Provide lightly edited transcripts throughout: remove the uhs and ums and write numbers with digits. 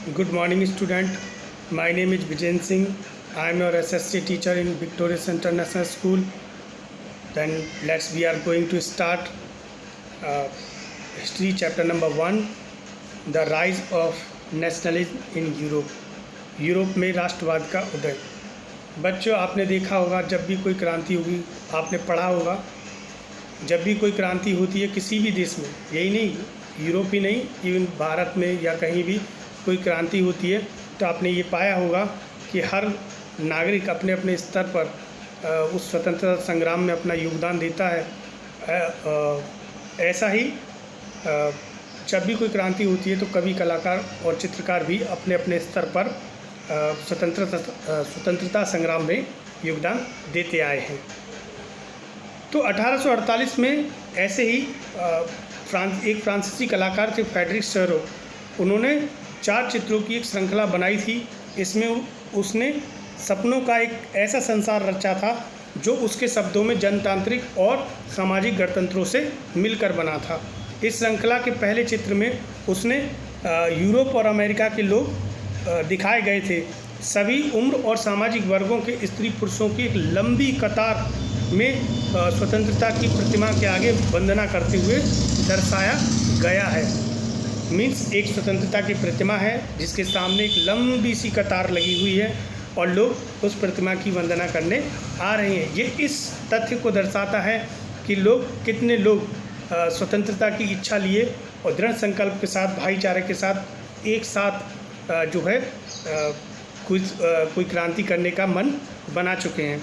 Good morning, student. My name is Vijayan Singh. I am your SSC teacher in Victorious International School. Then we are going to start history chapter number 1, the rise of nationalism in Europe. Europe में राष्ट्रवाद का उदय। बच्चों, आपने देखा होगा जब भी कोई क्रांति होगी, आपने पढ़ा होगा जब भी कोई क्रांति होती है किसी भी देश में, यही नहीं यूरोप ही नहीं, इवन भारत में या कहीं भी कोई क्रांति होती है तो आपने ये पाया होगा कि हर नागरिक अपने अपने स्तर पर उस स्वतंत्रता संग्राम में अपना योगदान देता है। ऐसा ही जब भी कोई क्रांति होती है तो कवि, कलाकार और चित्रकार भी अपने अपने स्तर पर स्वतंत्रता संग्राम में योगदान देते आए हैं। तो 1848 में ऐसे ही एक फ्रांसीसी कलाकार थे फ्रेडरिक शेरो, उन्होंने 4 चित्रों की एक श्रृंखला बनाई थी। इसमें उसने सपनों का एक ऐसा संसार रचा था जो उसके शब्दों में जनतांत्रिक और सामाजिक गणतंत्रों से मिलकर बना था। इस श्रृंखला के पहले चित्र में उसने यूरोप और अमेरिका के लोग दिखाए गए थे। सभी उम्र और सामाजिक वर्गों के स्त्री पुरुषों की एक लंबी कतार में स्वतंत्रता की प्रतिमा के आगे वंदना करते हुए दर्शाया गया है। मीन्स एक स्वतंत्रता की प्रतिमा है जिसके सामने एक लंबी सी कतार लगी हुई है और लोग उस प्रतिमा की वंदना करने आ रहे हैं। ये इस तथ्य को दर्शाता है कि कितने लोग स्वतंत्रता की इच्छा लिए और दृढ़ संकल्प के साथ, भाईचारे के साथ एक साथ जो है कोई क्रांति करने का मन बना चुके हैं।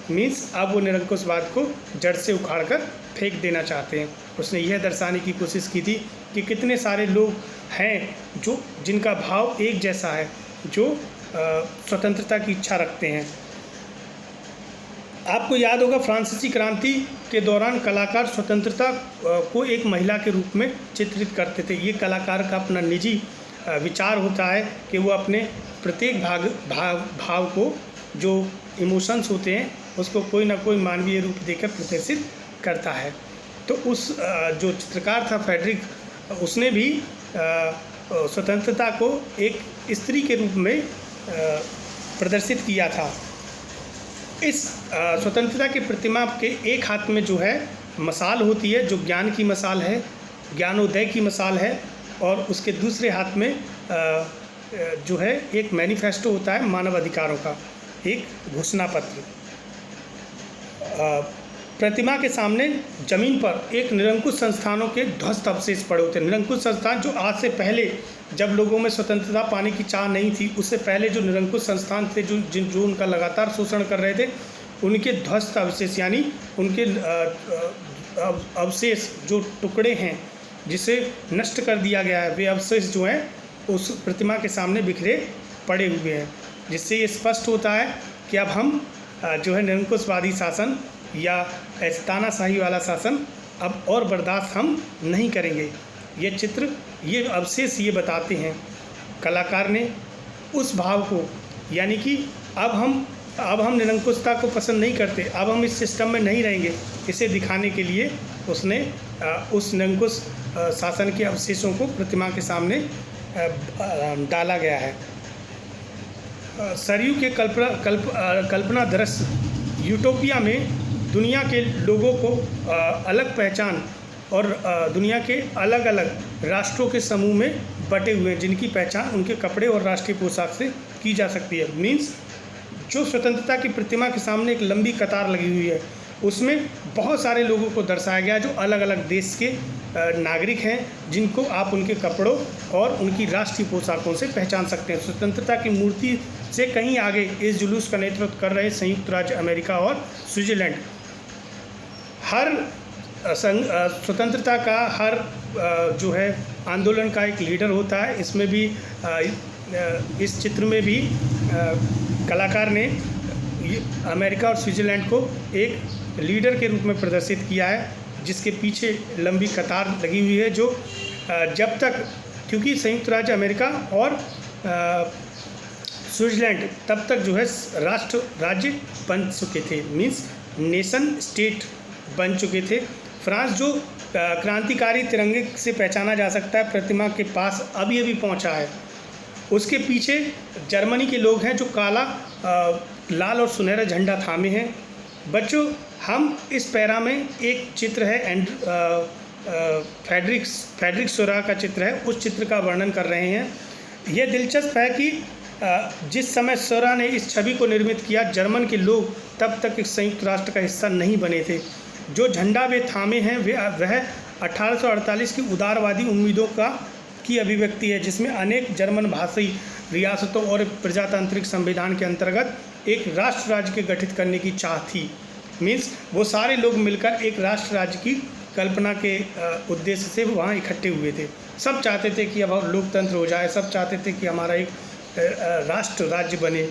मीन्स अब वो निरंकुशवाद को जड़ से उखाड़कर फेंक देना चाहते हैं। उसने यह दर्शाने की कोशिश की थी कि कितने सारे लोग हैं जिनका भाव एक जैसा है, जो स्वतंत्रता की इच्छा रखते हैं। आपको याद होगा फ्रांसीसी क्रांति के दौरान कलाकार स्वतंत्रता को एक महिला के रूप में चित्रित करते थे। ये कलाकार का अपना निजी विचार होता है कि वो अपने प्रत्येक भाव को, जो इमोशंस होते हैं, उसको कोई ना कोई मानवीय रूप देकर प्रदर्शित करता है। तो उस जो चित्रकार था फ्रेडरिक, उसने भी स्वतंत्रता को एक स्त्री के रूप में प्रदर्शित किया था। इस स्वतंत्रता की प्रतिमा के एक हाथ में जो है मशाल होती है, जो ज्ञान की मशाल है, ज्ञानोदय की मशाल है, और उसके दूसरे हाथ में जो है एक मैनिफेस्टो होता है मानव अधिकारों का, एक घोषणा पत्र। प्रतिमा के सामने जमीन पर एक निरंकुश संस्थानों के ध्वस्त अवशेष पड़े होते हैं। निरंकुश संस्थान जो आज से पहले, जब लोगों में स्वतंत्रता पाने की चाह नहीं थी, उससे पहले जो निरंकुश संस्थान थे, जो उनका लगातार शोषण कर रहे थे, उनके ध्वस्त अवशेष यानी उनके अवशेष, जो टुकड़े हैं जिसे नष्ट कर दिया गया है, वे अवशेष जो हैं उस प्रतिमा के सामने बिखरे पड़े हुए हैं। जिससे ये स्पष्ट होता है कि अब हम जो है निरंकुशवादी शासन या तानाशाही वाला शासन अब और बर्दाश्त हम नहीं करेंगे। ये चित्र, ये अवशेष ये बताते हैं कलाकार ने उस भाव को, यानी कि अब हम निरंकुशता को पसंद नहीं करते, अब हम इस सिस्टम में नहीं रहेंगे। इसे दिखाने के लिए उसने उस निरंकुश शासन के अवशेषों को प्रतिमा के सामने डाला गया है। सरयू के कल्पना दृश्य यूटोपिया में दुनिया के लोगों को अलग पहचान और दुनिया के अलग अलग राष्ट्रों के समूह में बटे हुए हैं, जिनकी पहचान उनके कपड़े और राष्ट्रीय पोशाक से की जा सकती है। मीन्स जो स्वतंत्रता की प्रतिमा के सामने एक लंबी कतार लगी हुई है, उसमें बहुत सारे लोगों को दर्शाया गया जो अलग अलग देश के नागरिक हैं, जिनको आप उनके कपड़ों और उनकी राष्ट्रीय पोशाकों से पहचान सकते हैं। स्वतंत्रता की मूर्ति से कहीं आगे इस जुलूस का नेतृत्व कर रहे संयुक्त राज्य अमेरिका और स्विट्ज़रलैंड। हर स्वतंत्रता का हर जो है आंदोलन का एक लीडर होता है। इसमें भी इस चित्र में भी कलाकार ने अमेरिका और स्विट्ज़रलैंड को एक लीडर के रूप में प्रदर्शित किया है, जिसके पीछे लंबी कतार लगी हुई है, जो जब तक, क्योंकि संयुक्त राज्य अमेरिका और स्विट्ज़रलैंड तब तक जो है राज्य बन चुके थे, मीन्स नेशन स्टेट बन चुके थे। फ्रांस जो क्रांतिकारी तिरंगे से पहचाना जा सकता है, प्रतिमा के पास अभी अभी पहुंचा है। उसके पीछे जर्मनी के लोग हैं जो काला लाल और सुनहरा झंडा थामे हैं। बच्चों, हम इस पैरा में एक चित्र है फ्रेडरिक सोरा का चित्र है, उस चित्र का वर्णन कर रहे हैं। यह दिलचस्प है कि जिस समय सोरा ने इस छवि को निर्मित किया, जर्मन के लोग तब तक एक संयुक्त राष्ट्र का हिस्सा नहीं बने थे। जो झंडा वे थामे हैं वह 1848 की उदारवादी उम्मीदों की अभिव्यक्ति है, जिसमें अनेक जर्मन भाषी रियासतों और प्रजातांत्रिक संविधान के अंतर्गत एक राष्ट्र राज्य के गठित करने की चाह थी। मीन्स वो सारे लोग मिलकर एक राष्ट्र राज्य की कल्पना के उद्देश्य से वहाँ इकट्ठे हुए थे। सब चाहते थे कि अब लोकतंत्र हो जाए, सब चाहते थे कि हमारा एक राष्ट्र राज्य बने।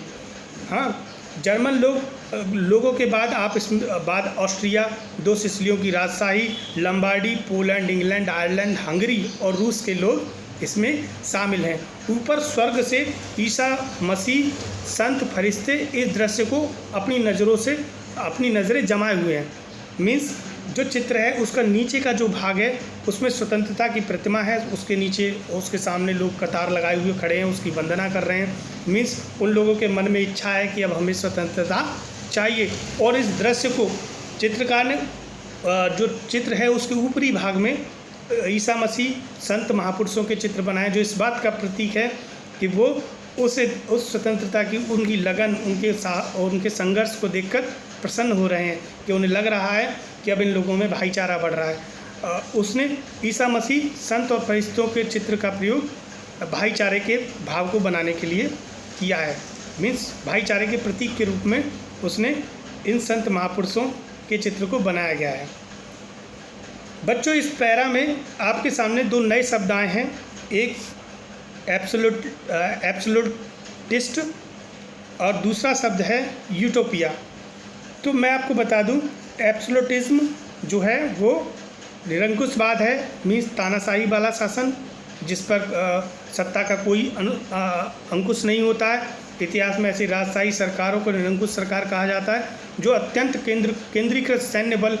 हाँ, जर्मन लोगों के बाद ऑस्ट्रिया, 2 सिसिलियों की राजशाही, लंबार्डी, पोलैंड, इंग्लैंड, आयरलैंड, हंगरी और रूस के लोग इसमें शामिल हैं। ऊपर स्वर्ग से ईसा मसीह, संत, फरिश्ते इस दृश्य को अपनी नज़रें जमाए हुए हैं। मीन्स जो चित्र है उसका नीचे का जो भाग है उसमें स्वतंत्रता की प्रतिमा है, उसके नीचे उसके सामने लोग कतार लगाए हुए खड़े हैं, उसकी वंदना कर रहे हैं। मीन्स उन लोगों के मन में इच्छा है कि अब हमें स्वतंत्रता चाहिए। और इस दृश्य को चित्रकार ने जो चित्र है उसके ऊपरी भाग में ईसा मसीह, संत, महापुरुषों के चित्र बनाए, जो इस बात का प्रतीक है कि वो उस स्वतंत्रता की उनकी लगन, उनके संघर्ष को देखकर प्रसन्न हो रहे हैं, कि उन्हें लग रहा है कि अब इन लोगों में भाईचारा बढ़ रहा है। उसने ईसा मसीह, संत और फरिश्तों के चित्र का प्रयोग भाईचारे के भाव को बनाने के लिए किया है। मीन्स भाईचारे के प्रतीक के रूप में उसने इन संत महापुरुषों के चित्र को बनाया गया है। बच्चों, इस पैरा में आपके सामने 2 नए शब्द आए हैं, एक एब्सोल्यूटिस्ट और दूसरा शब्द है यूटोपिया। तो मैं आपको बता दूं, एब्सोल्यूटिज्म जो है वो निरंकुशवाद है, मीन्स तानाशाही वाला शासन जिस पर सत्ता का कोई अंकुश नहीं होता है। इतिहास में ऐसी राजशाही सरकारों को निरंकुश सरकार कहा जाता है, जो अत्यंत केंद्रीकृत सैन्य बल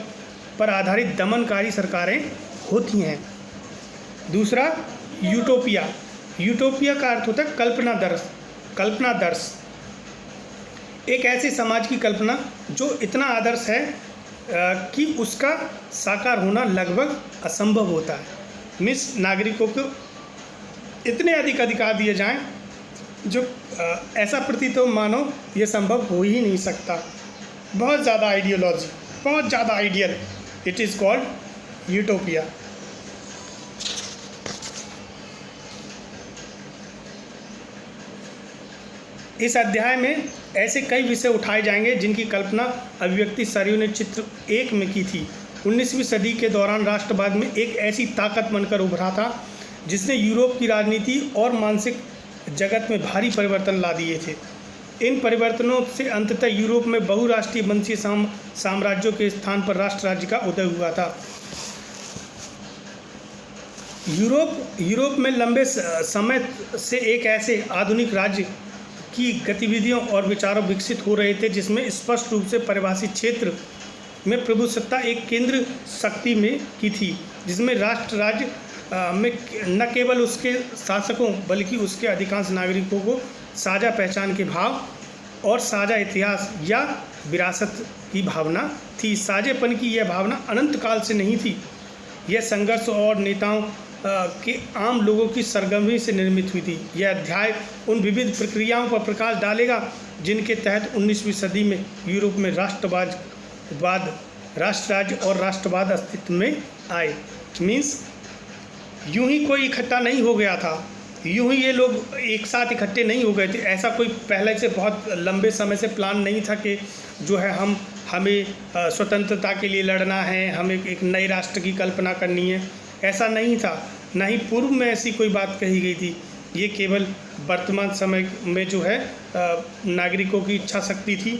पर आधारित दमनकारी सरकारें होती हैं। दूसरा यूटोपिया। यूटोपिया का अर्थ होता है कल्पनादर्श, एक ऐसे समाज की कल्पना जो इतना आदर्श है कि उसका साकार होना लगभग असंभव होता है। मीन्स नागरिकों को इतने अधिक अधिकार दिए जाएं जो ऐसा प्रतीत हो मानो ये संभव हो ही नहीं सकता। बहुत ज़्यादा आइडियोलॉजी, बहुत ज़्यादा ideal, it is called utopia. इस अध्याय में ऐसे कई विषय उठाए जाएंगे जिनकी कल्पना अभिव्यक्ति सरयू ने चित्र 1 में की थी। 19वीं सदी के दौरान राष्ट्रवाद में एक ऐसी ताकत बनकर उभरा था जिसने यूरोप की राजनीति और मानसिक जगत में भारी परिवर्तन ला दिए थे। इन परिवर्तनों से अंततः यूरोप में बहुराष्ट्रीय वंशीय साम्राज्यों के स्थान पर राष्ट्र राज्य का उदय हुआ था। यूरोप में लंबे समय से एक ऐसे आधुनिक राज्य की गतिविधियों और विचारों विकसित हो रहे थे जिसमें स्पष्ट रूप से परिभाषित क्षेत्र में प्रभुसत्ता एक केंद्र शक्ति में की थी, जिसमें राष्ट्र राज्य में न केवल उसके शासकों बल्कि उसके अधिकांश नागरिकों को साझा पहचान के भाव और साझा इतिहास या विरासत की भावना थी। साझेपन की यह भावना अनंत काल से नहीं थी, यह संघर्ष और नेताओं के आम लोगों की सरगर्मी से निर्मित हुई थी। यह अध्याय उन विविध प्रक्रियाओं पर प्रकाश डालेगा जिनके तहत 19वीं सदी में यूरोप में राष्ट्र राज्य और राष्ट्रवाद अस्तित्व में आए। मीन्स यूं ही कोई इकट्ठा नहीं हो गया था, यूं ही ये लोग एक साथ इकट्ठे नहीं हो गए थे। ऐसा कोई पहले से बहुत लंबे समय से प्लान नहीं था कि जो है हमें स्वतंत्रता के लिए लड़ना है, हमें एक नए राष्ट्र की कल्पना करनी है, ऐसा नहीं था। ना ही पूर्व में ऐसी कोई बात कही गई थी। ये केवल वर्तमान समय में जो है नागरिकों की इच्छा शक्ति थी,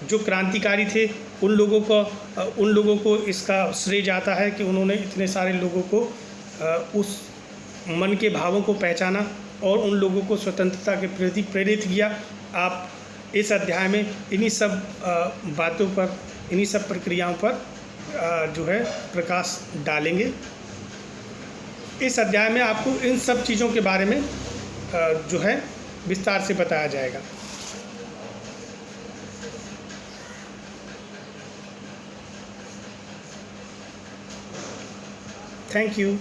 जो क्रांतिकारी थे उन लोगों को इसका श्रेय जाता है कि उन्होंने इतने सारे लोगों को उस मन के भावों को पहचाना और उन लोगों को स्वतंत्रता के प्रति प्रेरित किया। आप इस अध्याय में इन्हीं सब बातों पर, इन्हीं सब प्रक्रियाओं पर जो है प्रकाश डालेंगे। इस अध्याय में आपको इन सब चीज़ों के बारे में जो है विस्तार से बताया जाएगा। Thank you.